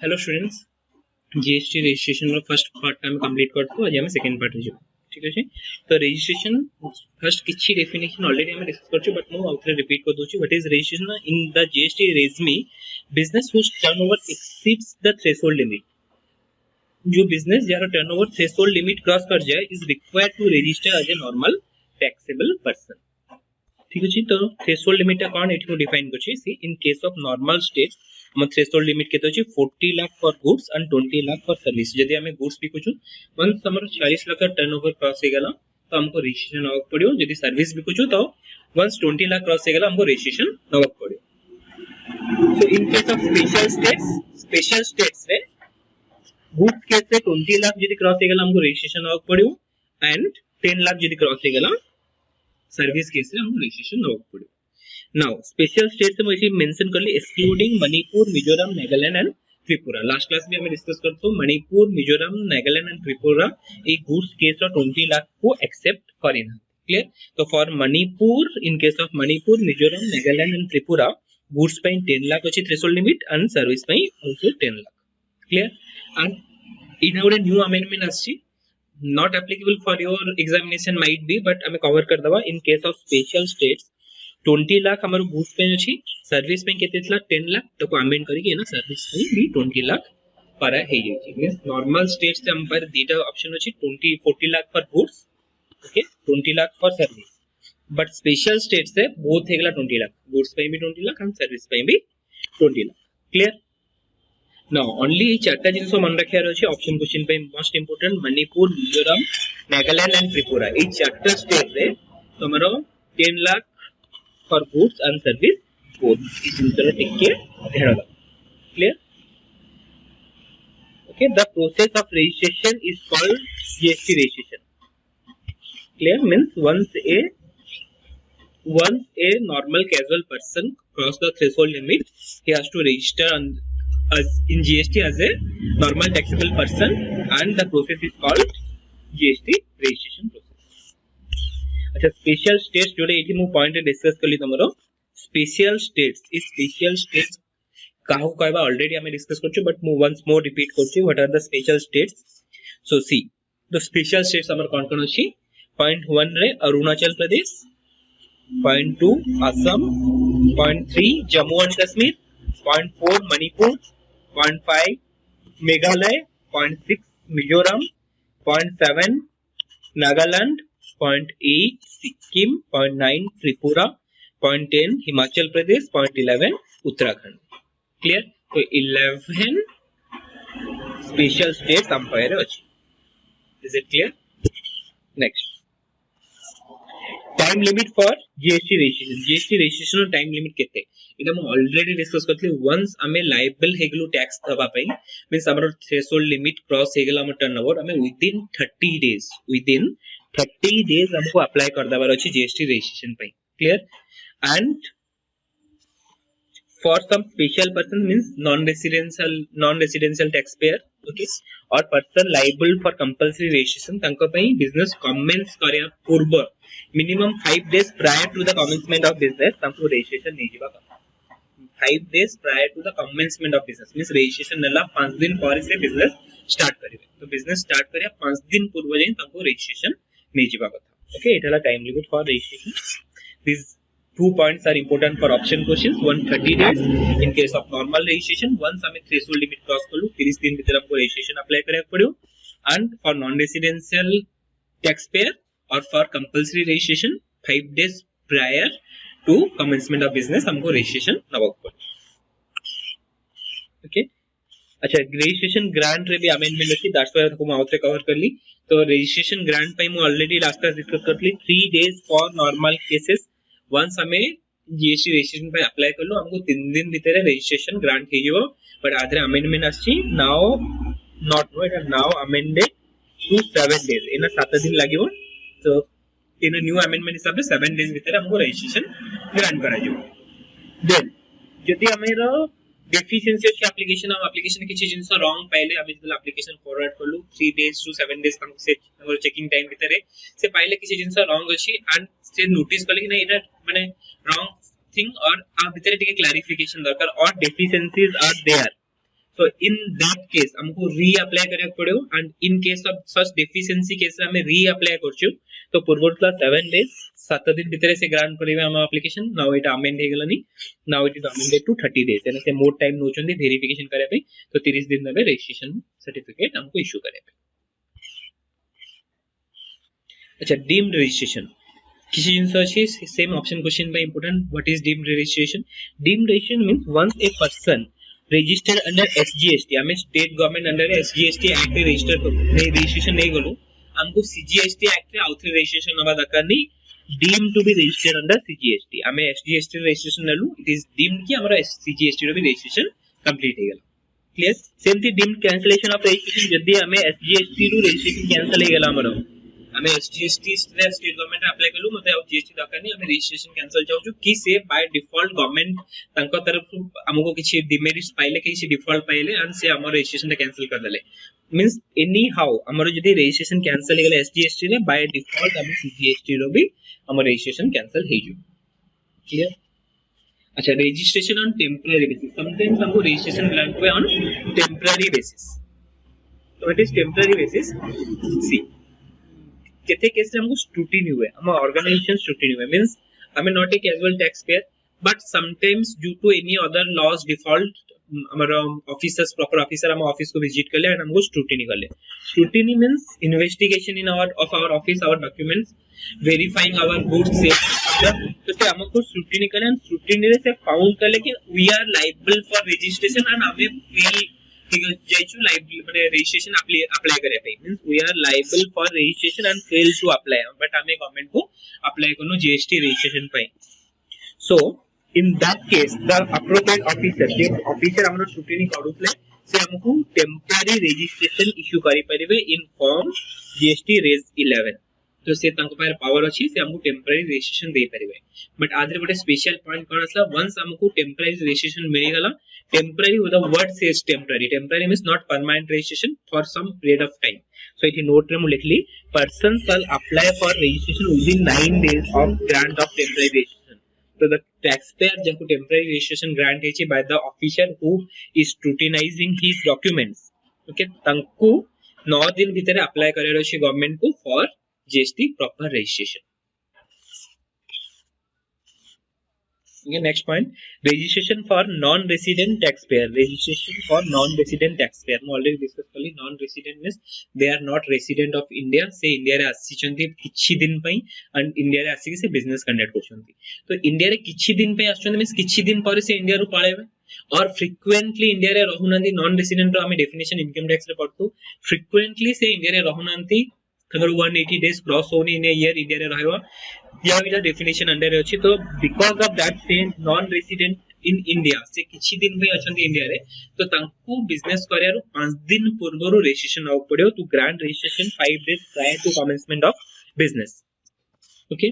Hello students, GST registration row first part आम complete करथु। आज हम सेकंड पार्ट रे जो ठीक अछि। तो रजिस्ट्रेशन फर्स्ट किछि डेफिनेशन ऑलरेडी हम डिस्कस करछु, बट मो आउथरे रिपीट कर दोछु। What is registration in the GST regime business whose turnover exceeds the threshold limit. जो बिजनेस जार टर्नओवर थ्रेशोल्ड लिमिट क्रॉस कर जाए is required to register as a normal taxable person. ठीक अछि। तो थ्रेशोल्ड लिमिट कोन एठी डिफाइन करछि। See in case of normal state हम थ्रेशोल्ड लिमिट केते अछि 40 lakh for goods and 20 lakh for service. यदि हमें गुड्स बिकुछु वंस हमर 40 लाख का टर्नओवर क्रॉस हो गेला तो हमको रजिस्ट्रेशन नवक पड़ियो। यदि सर्विस बिकुछु तो वंस 20 लाख क्रॉस हो गेला हमको रजिस्ट्रेशन नवक पड़ियो। So in case of special states रे गुड्स केस से 20 लाख यदि क्रॉस हो गेला हमको रजिस्ट्रेशन नवक पड़ियो एंड 10 लाख यदि क्रॉस हो गेला सर्विस केस रे हमको रजिस्ट्रेशन नवक पड़ियो। Now, special states में इसे मेंशन कर ली excluding Manipur, Mizoram, Nagaland and Tripura. Last class में हमें डिस्कस करते हो मणिपुर, मिजोरम, नागालैंड एंड त्रिपुरा एक गुड्स केस और 20 लाख को एक्सेप्ट करेना। क्लियर। तो for Manipur, in case of Manipur, Mizoram, Nagaland and Tripura goods पे 10 लाख अछि थ्रेशोल्ड लिमिट एंड सर्विस पे also 10 lakh. Clear. And in our new amendment अछि not applicable for your examination might be, but हमें कवर कर दवा। इन case of special states 20 lakh हमर goods पे अछि, सर्विस पे केते थला 10 लाख। तो को अमेंड करी ना सर्विस पे भी 20 लाख para हे अछि। मींस नॉर्मल स्टेट्स से हम पर दीटा ऑप्शन अछि 40 lakh for goods, okay, 20 lakh for service. But special states से बोथ हेगला 20 लाख, गुड्स पे भी 20 लाख एंड सर्विस पे भी 20 लाख। क्लियर। नाउ ओनली चारटा जिनस मन रखियार अछि ऑप्शन क्वेश्चन पे most important Manipur, Mizoram, Nagaland and Tripura ए चारटा स्टेट रे हमरो 10 lakh for goods and service both is usually take care ध्यान रखो। clear. Okay, the process of registration is called GST registration. Clear. Means once a normal casual person cross the threshold limit he has to register in GST as a normal taxable person and the process is called GST registration process. अच्छा, special states जोड़े एठी मु point discuss करली तमरो special states. इस special states काहू कहबा already हमें डिस्कस करछु, बट मु वंस मोर रिपीट करछु what are the special states. So see the special states हमर कोन कोन अछि। पॉइंट 1 रे Arunachal Pradesh, point 2 Assam, point 3 Jammu and Kashmir, point 4 Manipur, point 5 Meghalaya, point 6 Mizoram, point 7 Nagaland, point 8 Sikkim, point 9 Tripura, point 10 Himachal Pradesh, point 11 Uttarakhand. Clear. तो 11 स्पेशल स्टेट्स अंपायर अछि। Is it clear? Next, time limit for GST registration. GST registration time limit केते इटा हम ऑलरेडी डिस्कस करथि। Once हमें liable हेगलु tax दबा पई means हमर थ्रेशोल्ड लिमिट क्रॉस हेगला हमर टर्नओवर हमें विदिन 30 डेज हमको अप्लाई कर दबार अछि जीएसटी रजिस्ट्रेशन पे। Clear. And for some special person means non residential tax payer, okay, और person liable for compulsory registration तांको पे बिजनेस कमेंस करिया पूर्व minimum 5 days prior to the commencement of business तांको रजिस्ट्रेशन नै जिबा କଥା। 5 days prior to the commencement of business means registration नेला 5 दिन पर से बिजनेस स्टार्ट करिवे। तो बिजनेस स्टार्ट करिया 5 दिन पूर्व जे तांको रजिस्ट्रेशन नै जिबा କଥା। ओके, इटला time limit for registration. This 2 points are important for option questions. 130 days in case of normal registration. Once हमें threshold limit cross कर लूँ 30 दिन भीतर हमको registration apply करें पड़ियो। And for non-residential taxpayer or for compulsory registration 5 days prior to commencement of business हमको registration नवाक पड़ियो। Okay. अच्छा, registration grant रे भी amendment अछि, that's why हमको माउथ रे कवर कर ली। तो registration grant पे मैं already last class discuss कर ली। 3 days for normal cases once हमें जीएसटी रजिस्ट्रेशन पे अप्लाई कर लो हमको 3 दिन भीतर रजिस्ट्रेशन ग्रांट हे जिवो। बट आधरे अमेंडमेंट आछि now not no it now amended to 7 days in 7 दिन लागिवो। तो इन न्यू अमेंडमेंट हिसाब से 7 डेज भीतर हमको रजिस्ट्रेशन ग्रांट करा जिवो। देन जदि हमरा डेफिशिएंसी अछि एप्लीकेशन हम एप्लीकेशन किछि जिंस रॉन्ग पहले हम जब एप्लीकेशन फॉरवर्ड करलु 3 डेज टू 7 डेज तक से हमर चेकिंग टाइम भीतर से पहले किछि जिंस रॉन्ग अछि एंड से नोटिस करले कि नहीं इटा माने रॉन्ग थिंग और आ भीतर टिके क्लैरिफिकेशन दरकार और deficiencies are there. So in that case हमको री अप्लाई करने पड़ो and in case of such deficiency case हमें री अप्लाई करछु तो पूर्वतला 7 days 7 दिन भितर से ग्रांट करिवे हम एप्लीकेशन नाउ इट अमेंड हे गलानी now it is amended to 30 days एने से मोर टाइम नोचंदी वेरिफिकेशन करे पे तो 30 दिन में रजिस्ट्रेशन सर्टिफिकेट हमको इशू करे पे अच्छा डीम्ड रजिस्ट्रेशन किसी जिनस अछि same option question by important what is deemed registration means once a person registered under SGST हमें state government under SGST act registration नहीं गलो हमको CGST एक्ट रे आउथरे रजिस्ट्रेशन नबा दरकार नहीं deemed to be registered under CGST हमें SGST registration नलु इट इज डीम्ड कि हमरा CGST रो भी रजिस्ट्रेशन कंप्लीट हे गेला क्लियर सेम थी डीम्ड कैंसिलेशन ऑफ रजिस्ट्रेशन जदी हमें SGST रो रजिस्ट्रेशन कैंसिल हे गेला हमरा हमें SGST स्टेट गवर्नमेंट अप्लाई करलु मते अब GST दरकार नहीं हमें रजिस्ट्रेशन कैंसिल चाहू कि से बाय डिफॉल्ट गवर्नमेंट तांको तरफ हमको किछि डिमेरिट्स पाइले किछि डिफॉल्ट पाइले एंड से हमर रजिस्ट्रेशन कैंसिल कर देले मींस एनी हाउ हमर जदी रजिस्ट्रेशन कैंसिल हे गेले SGST रे बाय डिफॉल्ट हम CGST रो भी हमर रजिस्ट्रेशन कैंसिल हे जु क्लियर अच्छा registration on temporary basis sometimes हमको रजिस्ट्रेशन ग्रांट हुए ऑन टेम्पररी बेसिस तो इट इज टेम्पररी बेसिस सी केते केस हमको स्क्रूटिनी हुए हम ऑर्गेनाइजेशन स्क्रूटिनी हुए means I am not a casual tax payer but sometimes due to any other loss default हमारा ऑफिसर्स प्रॉपर ऑफिसर हम ऑफिस को विजिट कर ले एंड हमको स्क्रूटिनी कर ले scrutiny means investigation in our office our documents verifying our goods तो से हमको स्क्रूटिनी कर एंड स्क्रूटिनी से फाउंड कर ले कि we are liable for registration and हमें फेल जाइछु लायबल माने रजिस्ट्रेशन अप्लाई करे पे means we are liable for registration and fail to apply but हमें गवर्नमेंट को अप्लाई करनो जीएसटी रजिस्ट्रेशन पे so in that case the appropriate officer जे ऑफिसर हमरो स्क्रूटिनी करूतले से हमको टेम्पररी रजिस्ट्रेशन इशू करि परिबे इन फॉर्म जीएसटी रेज 11 तो से तांको पार पावर अछि से हमको टेम्पररी रजिस्ट्रेशन दे परिबे बट आदरे गोटे स्पेशल पॉइंट कोन असला वंस हमको टेम्पररी रजिस्ट्रेशन मिली गला temporary with the word says temporary means not permanent registration for some period of time so it note रे मु लिखली person shall apply for registration within 9 days of grant of temporary registration तो the tax payer जको टेम्पररी रजिस्ट्रेशन grant हेछि by the officer who is scrutinising his documents okay तंकु 9 दिन भीतर अप्लाई करे रहछि गवर्नमेंट को for GST proper registration. Okay, next point registration for non-resident taxpayer. Registration for non-resident taxpayer. मैं already discuss कली non-resident means they are not resident of India. से India रे आसीचंती किछि दिन पई and इंडिया रे आसी से बिजनेस कंडक्ट करछंती. तो इंडिया रे किछि दिन पई आछंती मींस किछि दिन पर से इंडिया रो पळेबे और फ्रीक्वेंटली इंडिया रे रहुनांती नॉन रेसिडेंट रो हमें डेफिनेशन इनकम टैक्स रे पढतु फ्रीक्वेंटली से इंडिया रे रहुनांती अगर 180 days क्रॉस होनी इन ईयर इंडिया रे रहबा या विला डेफिनेशन अंडर अछि तो बिकॉज़ ऑफ दैट से नॉन रेसिडेंट इन इंडिया से किछि दिन में अछंती इंडिया रे तो तांको बिजनेस करियारो 5 दिन पूर्वरो रजिस्ट्रेशन आउ पड़ियो to grant registration 5 days prior to commencement of business okay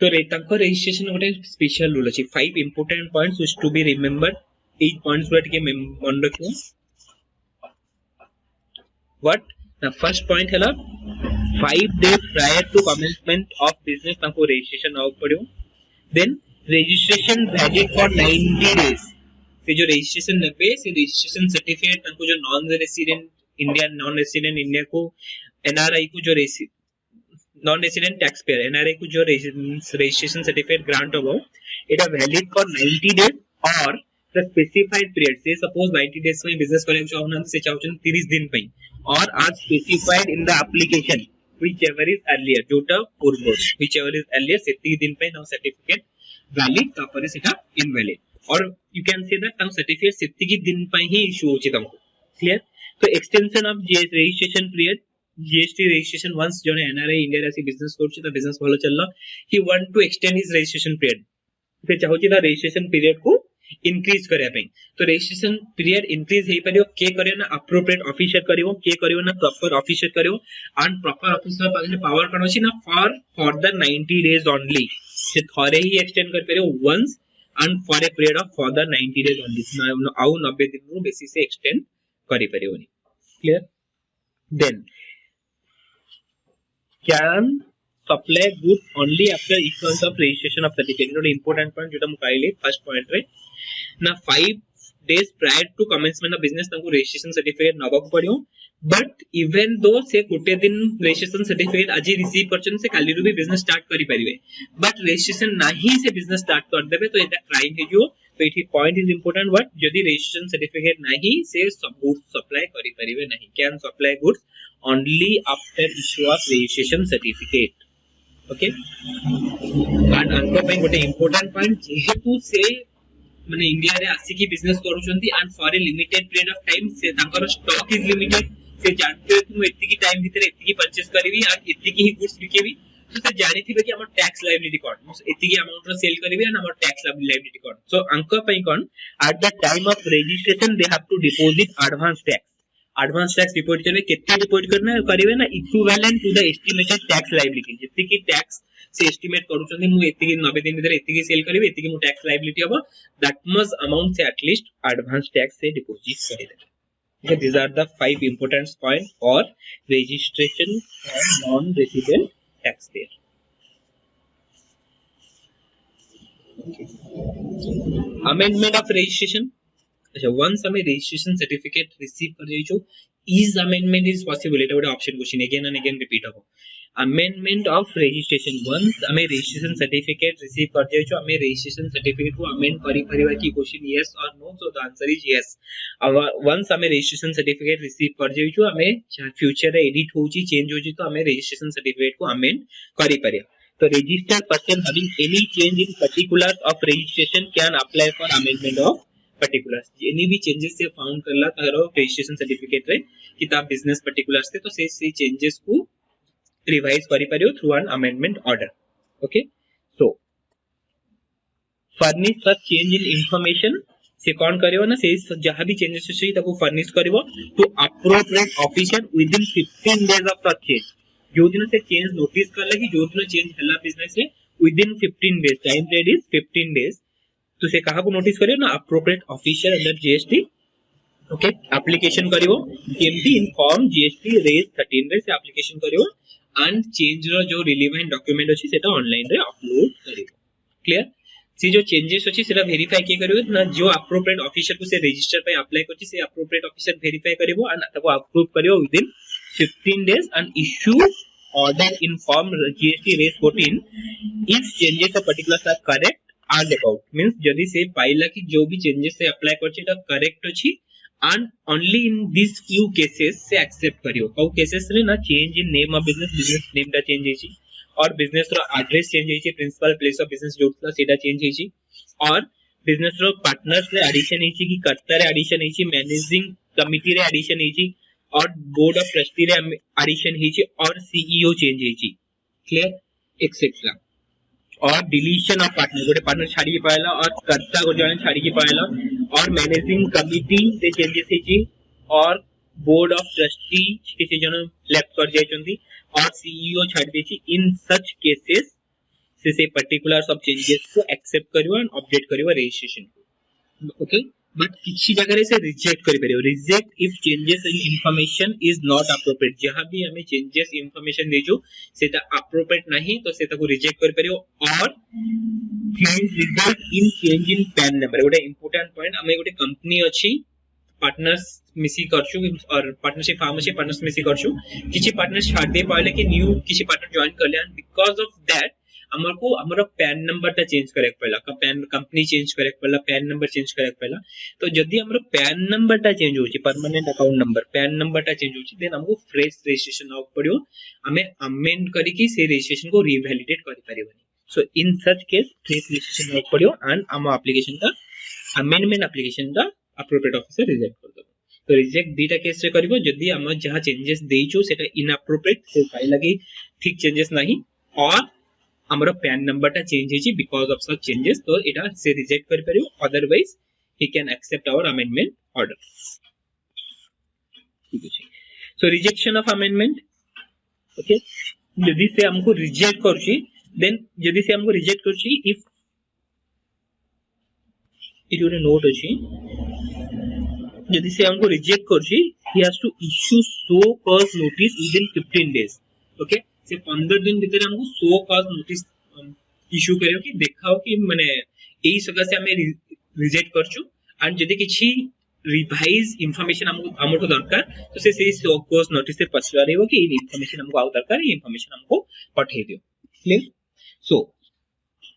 तो रे तांको रजिस्ट्रेशन गोटे स्पेशल रूल अछि 5 important points which to be remembered 8 points what के मन रखियो व्हाट द फर्स्ट पॉइंट हैला 5 days prior to commencement of business तांको registration आउ पड़ियो then registration valid for 90 days से जो registration नेबे से registration certificate तांको जो non resident इंडिया को NRI को जो non resident taxpayer NRI को जो registration certificate grant होबो एटा valid for 90 days और the specified period से suppose 90 days में business करे चाहउन से चाहउन 30 दिन पई और आज specified in the application whichever is earlier जोटा पूर्व whichever is earlier से 30 दिन पे now certificate valid तापर सेटा invalid और you can say that तां certificate 30 दिन पे ही इशू होची तमको क्लियर तो extension of registration period GST registration once जो NRI इंडिया रे बिजनेस करछि त बिजनेस भलो चलला he want to extend his registration period से चाहउछि ता registration period को इंक्रीज करया पे तो रजिस्ट्रेशन पीरियड इंक्रीज हे परियो के करियो ना अप्रोप्रिएट ऑफिसर करियो के करियो ना प्रॉपर ऑफिसर करियो एंड प्रॉपर ऑफिसर पाखरे पावर कनो छी ना for the 90 days only say थरे ही एक्सटेंड कर परियो once and for a period of for the 90 days only आउ 90 दिन रो बेसिस से एक्सटेंड करि परियो नी clear then can supply goods only after issuance of registration of certificate. Important point जोटा मु कहले फर्स्ट पॉइंट रे ना 5 days prior to commencement of business तांको registration certificate नबा को पड़ियो but even though से गोटे दिन registration certificate आज receive करछन से काली रू भी business start करि परिबे but registration नाही से business start कर देबे तो एटा crime हे जो तो इठी point is important what जदि registration certificate नाही से goods supply करि परिबे नाही can supply goods only after issue of registration certificate okay and anko pai gote important point जेहेतु से माने इंडिया रे आसी की बिजनेस करूछंती and for a limited period of time से तांकर स्टॉक इज लिमिटेड से जानते तुम एत्ती की टाइम भीतर एत्ती की परचेस करबी और एत्ती की ही गुड्स बिकेबी तो से जानि थिबे कि हमर टैक्स लायबिलिटी कोन एत्ती की अमाउंट रो सेल करबी एंड हमर टैक्स लायबिलिटी कोन सो अंको pai कोन at the time of registration they have to deposit advance tax deposit करबे केते डिपॉजिट करना करिवे ना equivalent to the estimated tax liability जेते की टैक्स से एस्टिमेट करूछन मु एत्ती की 90 दिन भीतर एत्ती की सेल करबे एत्ती की मु टैक्स लायबिलिटी हबो दैट मच अमाउंट से एटलीस्ट एडवांस टैक्स से डिपॉजिट करिवे okay these are the 5 important point for registration of non resident taxpayer okay. amendment of registration अच्छा once हमें registration certificate receive कर जाइछो is amendment is possible एटा गोटे option question again and again repeat हो amendment of registration once हमें registration certificate receive कर जाइछो हमें registration certificate को amend करि परिबा की question yes or no so the answer is yes once हमें registration certificate receive कर जाइछो हमें फ्यूचर रे एडिट होची चेंज होची तो हमें registration certificate को amend करि परिया तो registered person having any change in particulars of registration can apply for amendment of particulars any भी changes से फाउंड करला तारो registration certificate रे कि ता बिजनेस particulars थे तो से changes को रिवाइज करि परियो through an amendment order okay so furnish such change in information से कौन करियो ना से जहां भी चेंजेस होई ताको फर्निश करिवो to appropriate officer within 15 days of such change जो दिन से चेंज नोटिस कर लगी जो दिन चेंज हल्ला बिजनेस रे within 15 days time period is 15 days तो से कहा को नोटिस करियो ना appropriate officer under GST okay application करिवो केमती इन फॉर्म जीएसटी रेज 13 रे से एप्लीकेशन करिवो एंड चेंज रो जो रिलेवेंट डॉक्यूमेंट अछि सेटा ऑनलाइन रे अपलोड करिवो क्लियर सी जो चेंजेस अछि सेटा वेरीफाई के करिवो ना जो एप्रोप्रिएट ऑफिसर को से रजिस्टर पे अप्लाई करछि से एप्रोप्रिएट ऑफिसर वेरीफाई करिवो एंड ताको अप्रूव करिवो within 15 days and issue order in form GST reg 14 if changes of particulars are correct and about means जदी से पाइला कि जो भी चेंजेस से अप्लाई करछि एटा करेक्ट अछि and only in these few cases से accept करियो कौ केसेस रे ना change in name of business name टा change हेछि और business row address change हेछि principal place of business जोटला सेटा change हेछि और business रो partners रे addition हेछि कि कर्ता रे addition हेछि managing committee रे addition हेछि और board of trustee रे addition हेछि और CEO change हेछि clear etc और डिलीशन ऑफ पार्टनर गोटे पार्टनर छाड़ी के पाइला और कर्ता को जने छाड़ी के पाइला और मैनेजिंग कमिटी से चेंजेस हेछि और बोर्ड ऑफ ट्रस्टी किसी जन लेफ्ट कर जायचंती और सीईओ छाड़ देछि इन सच केसेस से पर्टिकुलर्स ऑफ चेंजेस को एक्सेप्ट करियो एंड अपडेट करियो रजिस्ट्रेशन को ओके बट किसी जगह से रिजेक्ट करि परियो reject if changes in information is not appropriate जहां भी हमें चेंजेस इंफॉर्मेशन देजो सेटा एप्रोप्रिएट नहीं तो सेटा को रिजेक्ट करि परियो और change result in change in pan number गोटे इंपोर्टेंट पॉइंट हमें गोटे कंपनी अछि पार्टनर्स मिसी करछु और पार्टनरशिप फार्म अछि पार्टनर्स मिसी करछु किछि पार्टनर्स छाड़ दे पाले कि न्यू किछि पार्टनर जॉइन करले एंड बिकॉज़ ऑफ दैट हमको हमरो पैन नंबर ता चेंज करे पड़ला पैन कंपनी चेंज करे पड़ला पैन नंबर चेंज करे पड़ला तो जदी हमरो पैन नंबर ता चेंज होची permanent account number pan number ता चेंज होची देन हमको फ्रेश रजिस्ट्रेशन आउट पड़ियो हमें अमेंड करी कि से रजिस्ट्रेशन को रिवैलिडेट करि परिबनी so in such case fresh registration out पड़ियो एंड हम एप्लीकेशन ता अमेंडमेंट एप्लीकेशन ता अप्रोप्रिएट ऑफिसर रिजेक्ट कर दबो तो रिजेक्ट दीटा केस रे करबो जदी हम जहां चेंजेस देइचो सेटा इनएप्रोप्रिएट से पाइ लगी ठीक चेंजेस नहीं और हमरो पैन नंबर टा चेंज हेछि बिकॉज़ ऑफ सच चेंजेस तो एटा से रिजेक्ट कर परियो otherwise he can accept our amendment order ठीक है so rejection of amendment okay यदि से हमको रिजेक्ट करछि देन यदि से हमको रिजेक्ट करछि इफ इट योर नोट अछि यदि से हमको रिजेक्ट करछि he has to issue show cause notice within 15 days okay से 15 दिन भीतर हमको सो कॉज नोटिस इश्यू करियो कि देखाओ कि माने एई सगा से हमें रिजेक्ट करछु एंड जदि किछि रिवाइज इंफॉर्मेशन हमको दरकार तो से शो कोज नोटिस से पछारिबो कि इंफॉर्मेशन हमको आउ दरकार ये इंफॉर्मेशन हमको पठे दियो clear so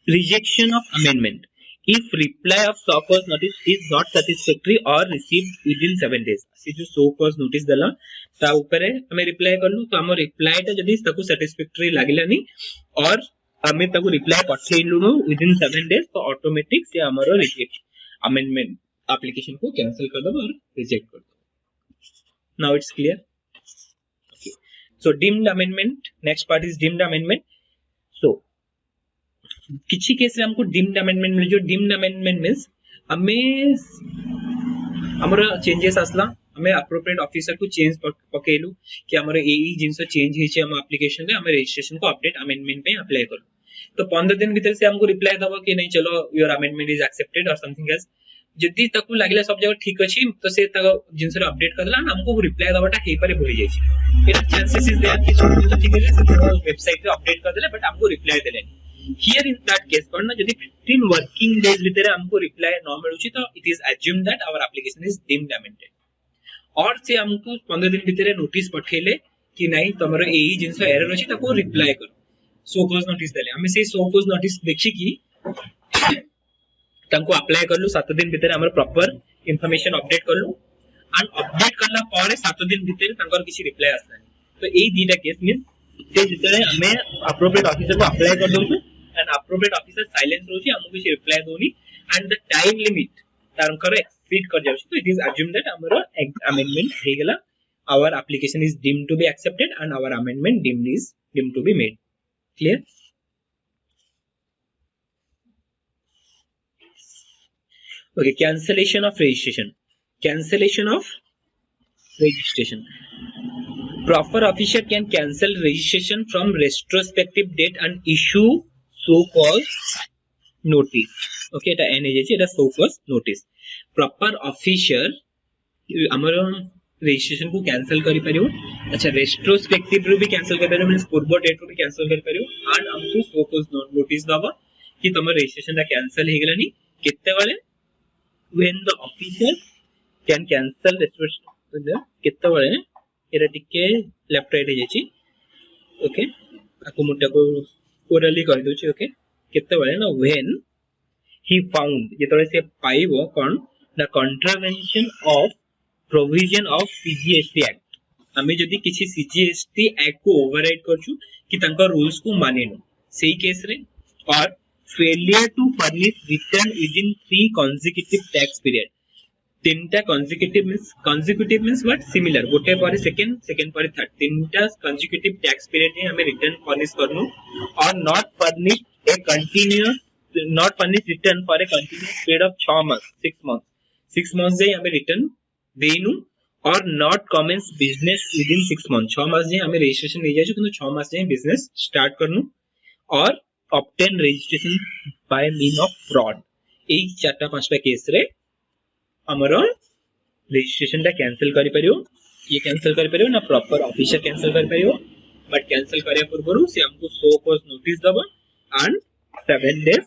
rejection of amendment if reply of show cause notice is not satisfactory or received within 7 days से जो show cause notice दला ता ऊपर हमें रिप्लाई करलु तो हमर रिप्लाई ता जदी ताकू satisfactory लागिलानी और हमें ताकू रिप्लाई पठेलु नो within 7 days तो ऑटोमेटिक से हमर रिजेक्ट अमेंडमेंट एप्लीकेशन को कैंसिल कर दो और रिजेक्ट कर दो now it's clear okay so deemed amendment next part is deemed amendment so किसी केस रे हमको डीम्ड अमेंडमेंट मिल जो डीम्ड अमेंडमेंट मींस हमें हमर चेंजेस आसला हमें एप्रोप्रिएट ऑफिसर को चेंज पकेलु कि हमर एई जिंस चेंज हे छै हम एप्लीकेशन रे हमें रजिस्ट्रेशन को अपडेट अमेंडमेंट पे अप्लाई करू तो 15 दिन भीतर से हमको रिप्लाई दबो कि नहीं चलो योर अमेंडमेंट इज एक्सेप्टेड और समथिंग एल्स जदी तकु लागला सब जगह ठीक अछि तो से तक जिंस रे अपडेट करला हमको रिप्लाई दबाटा हे पारे भूली जाय छै एटा चांसेस इज देयर कि छोटो ठीक है से वेबसाइट रे अपडेट कर देले बट हमको रिप्लाई देले here in that case करना जदी 15 वर्किंग डेज भीतर हमको रिप्लाई न मिलुची तो it is assume that our application is deemed amended और से हमको 15 दिन भीतर नोटिस पठेले कि नहीं तमरो एई जिंस एरर अछि ताको रिप्लाई करो सो कोज नोटिस देले हमें से सो कोज नोटिस देखि कि ताको अप्लाई करलु 7 दिन भीतर हमर प्रॉपर इंफॉर्मेशन अपडेट करलु एंड अपडेट करला पारे 7 दिन भीतर तांकर किछि रिप्लाई आसला तो एई दीटा केस मीन से जितने हमें एप्रोप्रिएट ऑफिसर को अप्लाई कर दो एंड एप्रोप्रिएट ऑफिसर साइलेंस रोची हमको किसी रिप्लाई दोनी एंड द टाइम लिमिट तारंकर एक्सीड कर जाउछ तो इट इज अज्यूम दैट हमरो अमेंडमेंट हे गेला our application is deemed to be accepted and our amendment deemed to be made clear okay cancellation of registration proper officer can cancel registration from retrospective date and issue so cause notice okay eta n je eta so cause notice proper officer हमर registration को cancel करि परियो अच्छा retrospective रो भी cancel कर परियो means पूर्व date रो भी कैंसिल कर परियो एंड हमको सो कॉज नोटिस दबा कि तमर रजिस्ट्रेशन दा कैंसिल हे गेलानी केते वाले when the officer can cancel registration केते वाले एरा टिके लेफ्ट राइट हे जाची ओके आको मोटा को ओरली कर दोची ओके केते वाले ना when he found जेतले से पाइबो कोन the contravention of provision of CGST act हमें जदी किछि सीजीएसटी एक्ट को ओवरराइड करछु कि तंका रूल्स को मानेनो सेही केस रे और failure to furnish return within 3 consecutive tax period तीनटा consecutive means what similar गोटे पर सेकंड पर थर्ड तीनटा consecutive टैक्स पीरियड में हमें रिटर्न फर्निश करनो और not furnish return for a continuous period of 6 months जे हमें रिटर्न देनु और not commence business within 6 months 6 मास जे हमें रजिस्ट्रेशन नहीं जाय किंतु 6 मास जे बिजनेस स्टार्ट करनु और obtain registration by mean of fraud एई चारटा पांचटा केस रे हमर रजिस्ट्रेशन टा कैंसिल करि परियो ये कैंसिल करि परियो ना प्रॉपर ऑफिसर कैंसिल करि परियो बट कैंसिल करिया पूर्वरु से हमको सो कॉज नोटिस दबा and 7 days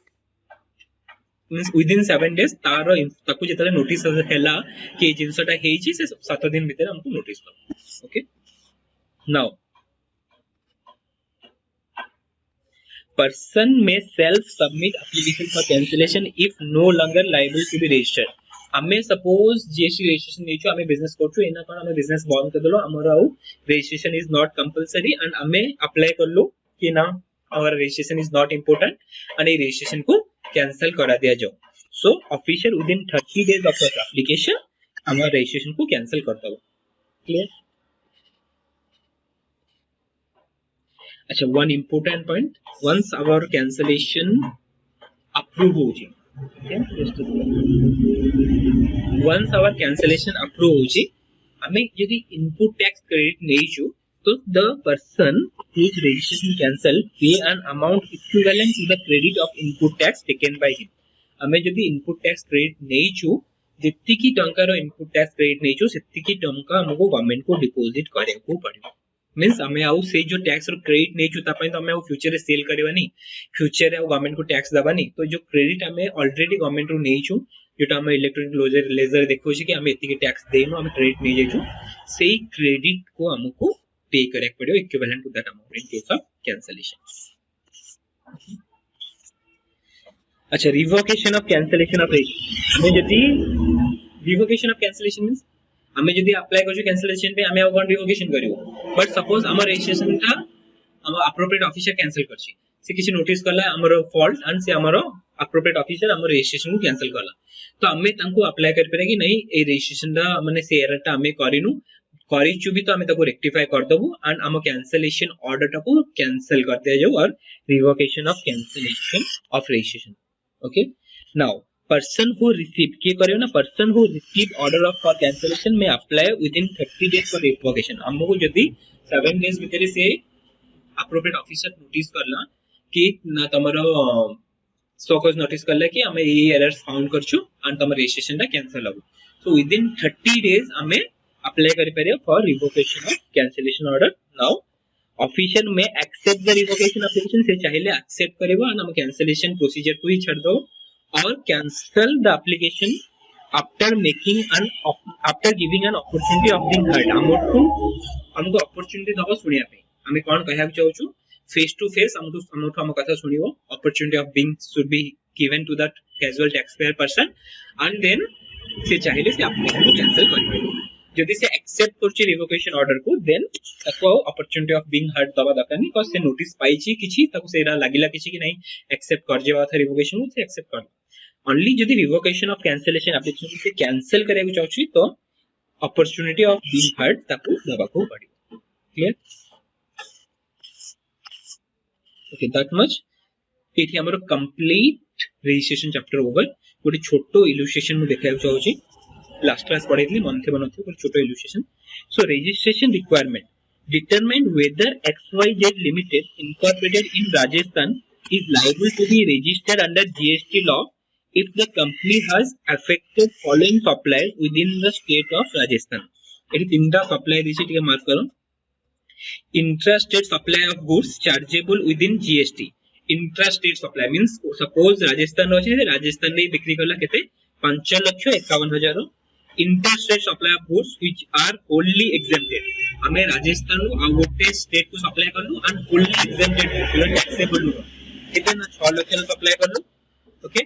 means within 7 days तारो ताकू जेतले नोटिस हैला कि जिंसटा हेची से 7 दिन भीतर हमको नोटिस दबा okay now person may self submit application for cancellation if no longer liable to be registered हमें सपोज जीएसटी रजिस्ट्रेशन नेचो हमें बिजनेस करछु एना पर हमें बिजनेस बंद कर देलो हमरा registration is not compulsory and हमें अप्लाई कर लो कि ना our registration is not important and ये रजिस्ट्रेशन को कैंसिल करा दिया जाओ so official within 30 days of the application हमारा रजिस्ट्रेशन को कैंसिल करता हो क्लियर अच्छा one important point once our cancellation approve हो जी once our cancellation approve होची हमें यदि इनपुट टैक्स क्रेडिट नहीं छु तो the person whose registration cancel pay an amount equivalent to the credit of input tax taken by him हमें यदि इनपुट टैक्स क्रेडिट नहीं छु जत्ती की टंका रो इनपुट टैक्स क्रेडिट नहीं छु सेत्ती की टंका हमको गवर्नमेंट को डिपॉजिट करे को पड़िबो मींस हमें आउ से जो टैक्स रो क्रेडिट नहीं छु ता पय तो हमें फ्यूचर रे सेल करबानी फ्यूचर रे गवर्नमेंट को टैक्स दबानी तो जो क्रेडिट हमें ऑलरेडी गवर्नमेंट रो नहीं छु जोटा हम इलेक्ट्रोनिक लेजर देखो कि हम एतिके टैक्स देनु हम क्रेडिट नहीं जेछु सेही क्रेडिट को हमको पे करक पड़ो equivalent to that amount in case of cancellation. अच्छा revocation of cancellation of registration हमें जदी रिवोकेशन ऑफ कैंसलेशन मींस हमें जदी अप्लाई करछु कैंसलेशन पे हमें अकाउंट रिवोकेशन करियो बट सपोज हमर रजिस्ट्रेशन ता हम अप्रोप्रिएट ऑफिसर कैंसिल करछि से किसी नोटिस करला हमर फॉल्ट एंड से हमर अप्रोप्रिएट ऑफिसर हमर रजिस्ट्रेशन को कैंसिल करला तो हमें तांको अप्लाई कर परे कि नहीं ए रजिस्ट्रेशन दा माने से एरर ता हमें करिनु करिछु भी तो हमें ताको रेक्टिफाई कर दबो एंड हम कैंसलेशन ऑर्डर टा को कैंसिल कर दे जाओ और revocation of cancellation of registration. Okay, now person who received क्या करियो ना person who received order of for cancellation may apply within 30 days for revocation. हमको जदी 7 days भीतर से appropriate officer notice करला कि ना तमरो स्टॉकर्स नोटिस करला कि हमें ये एरर्स फाउंड करछु एंड तमर रजिस्ट्रेशन टा कैंसिल हो सो विदिन 30 days हमें अप्लाई करि परियो for revocation of cancellation order. Now official में एक्सेप्ट द रिवोकेशन एप्लीकेशन से चाहिले एक्सेप्ट करेबो और हम कैंसलेशन प्रोसीजर को ही छोड़ दो और cancel the application after making an after giving an opportunity of being heard. हमको अपॉर्चुनिटी दबो सुनिया पे हमें कोन कहया चाहछु फेस टू फेस हमको हम कथा सुनियो opportunity of being should be given to that casual taxpayer person and then से चाहिले से एप्लीकेशन को कैंसिल करिबो जदि से एक्सेप्ट करछि रिवोकेशन ऑर्डर को देन ताको अपॉर्चुनिटी ऑफ बीइंग हर्ड दबा दकानी बिकॉज़ से नोटिस पाइछि किछि ताको सेरा लागिला किछि कि नहीं एक्सेप्ट कर जेबा था रिवोकेशन को से एक्सेप्ट कर ओनली जदि रिवोकेशन ऑफ कैंसलेशन एप्लीकेशन से कैंसिल करे को चाहछि तो अपॉर्चुनिटी ऑफ बीइंग हर्ड ताको दबा को पड़िबो. क्लियर ओके दैट मच एठी हमर कंप्लीट रजिस्ट्रेशन चैप्टर ओवर गोटे छोटो इलस्ट्रेशन मु देखाय चाहछि लास्ट क्लास पढ़े थी मंथे बनथे पर छोटो illustration. So registration requirement determine whether XYZ limited incorporated in Rajasthan is liable to be registered under GST law if the company has affected following suppliers within the state of Rajasthan. एटी तीनटा supply दिछि टिके mark करो. Intrastate supply of goods chargeable within GST. Intrastate supply means suppose Rajasthan अछि राजस्थान रे बिक्री करला केते 5,51,000. Interstate supply of goods which are wholly exempted हमें राजस्थान आ गोटे स्टेट को सप्लाई करलु एंड होली एग्जेम्प्टेड टैक्सेबल कितना 6 लाख सप्लाई करलु. Okay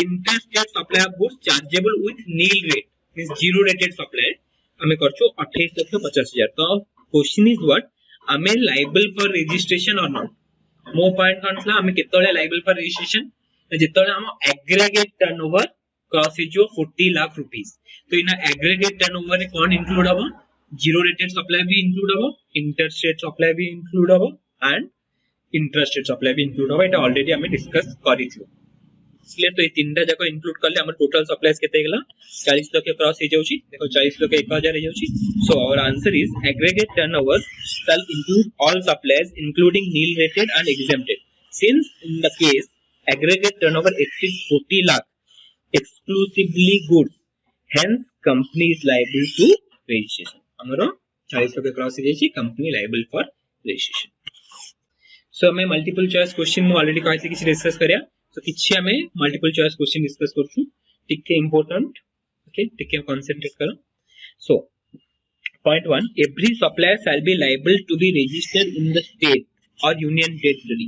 interstate supply of goods chargeable with nil rate means zero rated supply हमें करछु 28,50,000. तो क्वेश्चन इज व्हाट हमें लायबल फॉर रजिस्ट्रेशन और नॉट. मो पॉइंट काउंटला हमें केतले लायबल फॉर रजिस्ट्रेशन जेतले हम एग्रीगेट टर्नओवर क्रॉस जो 40 लाख रुपीस तो इन एग्रीगेट टर्नओवर रे कोन इंक्लूड हबो जीरो रेटेड सप्लाई भी इंक्लूड हबो इंटरस्टेट सप्लाई भी इंक्लूड हबो एंड इंटरस्टेट सप्लाई भी इंक्लूड हबो. एटा ऑलरेडी हमें डिस्कस करिथियो इसलिए तो ये तीनटा जाको इंक्लूड करले हमर टोटल सप्लाईज केते गेला 40 लाख के क्रॉस हे जाउची. देखो 40 लाख 1000 हे जाउची. So our answer is aggregate turnover shall include all suppliers including nil rated and exempted since in the case aggregate turnover exceeds 40 lakh exclusively goods hence company is liable to registration. हमरो 40 lakh cross हे जाइछि company liable for registration. So हमें multiple choice question में already कहै कि discuss करिया तो किछि हमें मल्टीपल चॉइस क्वेश्चन डिस्कस करछु टिके इंपोर्टेंट. ओके टिके कंसंट्रेट करो. सो point 1 every supplier shall be liable to be registered in the state or union territory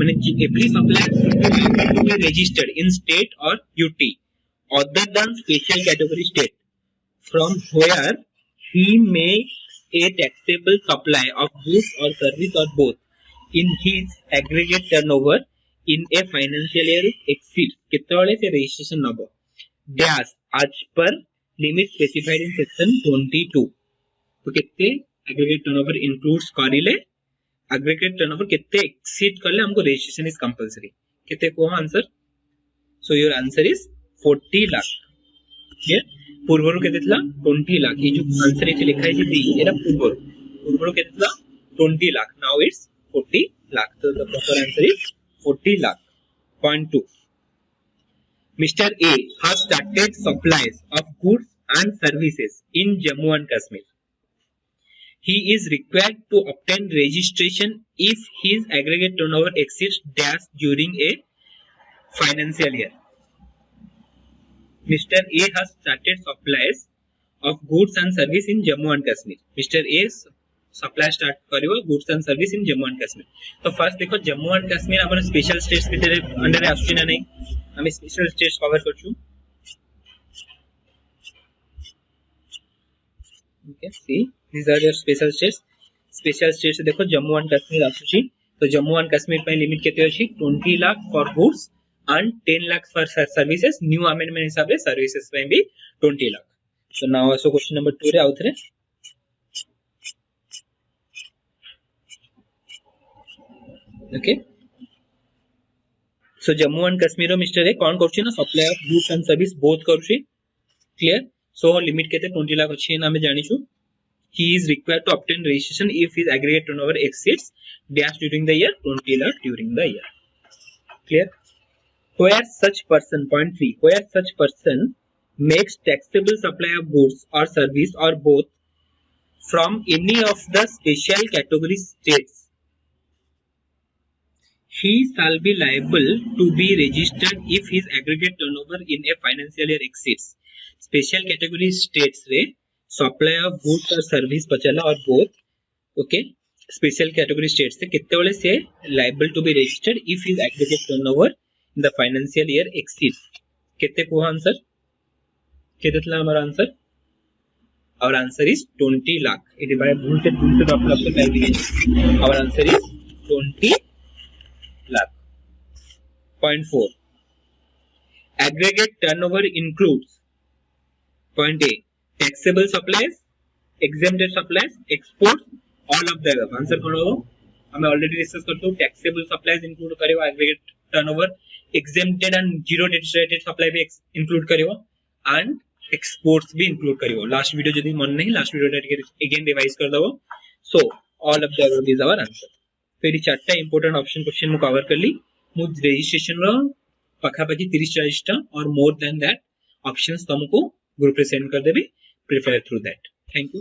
माने every supplier should be liable to be registered in state or UT other than special category state from where he makes a taxable supply of goods or service or both in his aggregate turnover in a financial year exceeds केतले से registration Nebo dash as per limit specified in section 22. तो कितने aggregate turnover includes करिले aggregate turnover कितने exceed करले हमको registration is compulsory कितने को answer. So your answer is 40 lakh. Clear पूर्वरु केते थला 20 लाख ये जो आंसर इथे लिखा है डी एरा पूर्वरु केते थला 20 लाख नाउ इट्स 40 लाख. तो the proper answer is 40 lakh. Point 2 Mr. A has started supplies of goods and services in Jammu and Kashmir. He is required to obtain registration if his aggregate turnover exceeds dash during a financial year. Mr. A has started supplies of goods and service in Jammu and Kashmir. Mr. A supply start करियो goods and service in Jammu and Kashmir. तो first देखो Jammu and Kashmir हमारे special states के under आସୁଛି ना नहीं, हमें special states cover करछु. Okay, see these are the special states. Special states देखो Jammu and Kashmir आସୁଛି. तो Jammu and Kashmir पे लिमिट केते अछि 20 lakh for goods and 10 lakh for services. New amendment हिसाब से services पे भी 20 lakh. So now also question number 2 रे आउथरे. Okay, so Jammu and Kashmir Mr. A कौन करछि ना supply of goods and service both करछि. Clear. So limit केते 20 lakh अछि ना हमें जानि छु. He is required to obtain registration if his aggregate turnover exceeds dash during the year 20 lakh during the year. Clear. Where such person, point 3, where such person makes taxable supply of goods or service or both from any of the special category states, he shall be liable to be registered if his aggregate turnover in a financial year exceeds. Special category states रे supply of goods or service पचला और both. Okay, special category states से कितने वाले से liable to be registered if his aggregate turnover in the financial year exceeds. कितने को answer कितना हमारा answer. Our answer is 20 lakh. It is by भूल से डॉक्टर आपको टाइप दिए. Our answer is 20 lakh. Point 4. Aggregate turnover includes point A taxable supplies, exempted supplies, exports, all of the above. Answer करो. हमें already discuss करते हो taxable supplies include करेगा aggregate turnover, exempted and zero rated supply भी include करेगा and exports भी include करेगा. Last video जदी मन नहीं last video again revise कर दो. So all of the above is our answer. फिर ये चारटा important option question मु cover कर ली. मु registration रो पाखापाखी 30-40 टा और more than that options तुमको ग्रुप रे सेंड कर देबी. Prepare through that. Thank you.